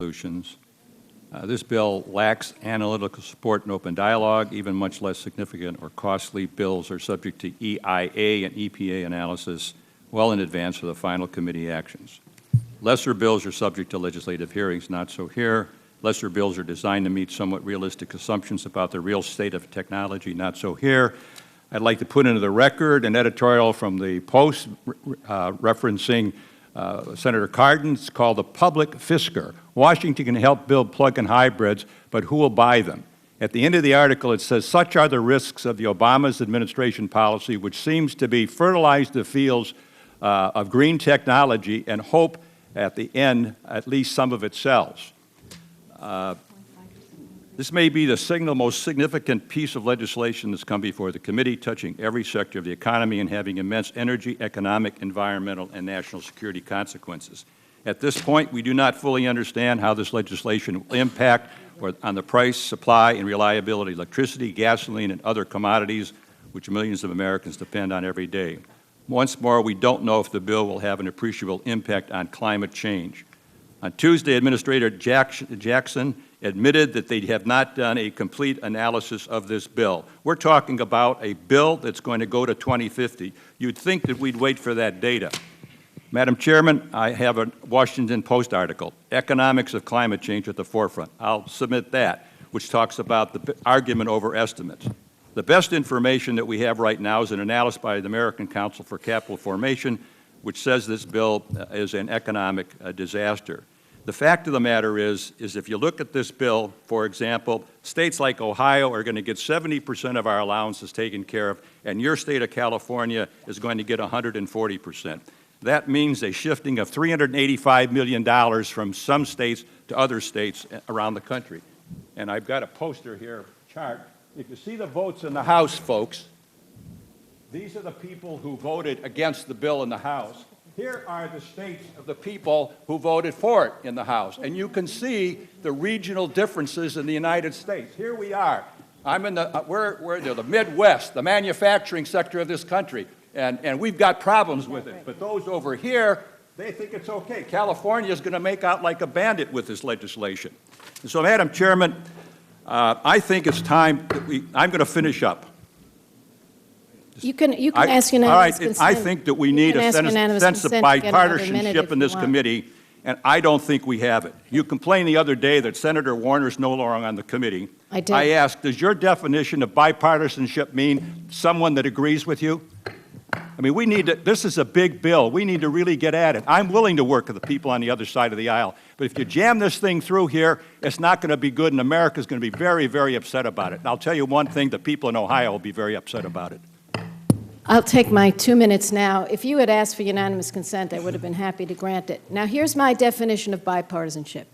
Solutions. This bill lacks analytical support and open dialogue. Even much less significant or costly bills are subject to EIA and EPA analysis well in advance of the final committee actions. Lesser bills are subject to legislative hearings, not so here. Lesser bills are designed to meet somewhat realistic assumptions about the real state of technology, not so here. I'd like to put into the record an editorial from the Post referencing Senator Cardin. It's called The Public Fisker. Washington can help build plug-in hybrids, but who will buy them? At the end of the article, it says, such are the risks of the Obama's administration policy, which seems to be fertilize the fields of green technology and hope at the end at least some of it sells. This may be the single most significant piece of legislation that's come before the committee, touching every sector of the economy and having immense energy, economic, environmental, and national security consequences. At this point, we do not fully understand how this legislation will impact on the price, supply, and reliability of electricity, gasoline, and other commodities which millions of Americans depend on every day. Once more, we don't know if the bill will have an appreciable impact on climate change. On Tuesday, Administrator Jackson admitted that they have not done a complete analysis of this bill. We're talking about a bill that's going to go to 2050. You'd think that we'd wait for that data. Madam Chairman, I have a Washington Post article, Economics of Climate Change at the Forefront. I'll submit that, which talks about the argument over estimates. The best information that we have right now is an analysis by the American Council for Capital Formation, which says this bill is an economic disaster. The fact of the matter is if you look at this bill, for example, states like Ohio are going to get 70% of our allowances taken care of, and your state of California is going to get 140%. That means a shifting of $385 million from some states to other states around the country. And I've got a poster here, chart. If you see the votes in the House, folks, these are the people who voted against the bill in the House. Here are the states of the people who voted for it in the House. And you can see the regional differences in the United States. Here we are. I'm in the, we're the Midwest, the manufacturing sector of this country. And we've got problems with it. But those over here, they think it's okay. California is going to make out like a bandit with this legislation. And so, Madam Chairman, I think it's time that I'm going to finish up. You can ask unanimous consent. I think that we need a sense of bipartisanship in this committee, and I don't think we have it. You complained the other day that Senator Warner is no longer on the committee. I did. I asked, does your definition of bipartisanship mean someone that agrees with you? I mean, we need to, this is a big bill. We need to really get at it. I'm willing to work with the people on the other side of the aisle. But if you jam this thing through here, it's not going to be good, and America's going to be very, very upset about it. And I'll tell you one thing, the people in Ohio will be very upset about it. I'll take my 2 minutes now. If you had asked for unanimous consent, I would have been happy to grant it. Now, here's my definition of bipartisanship.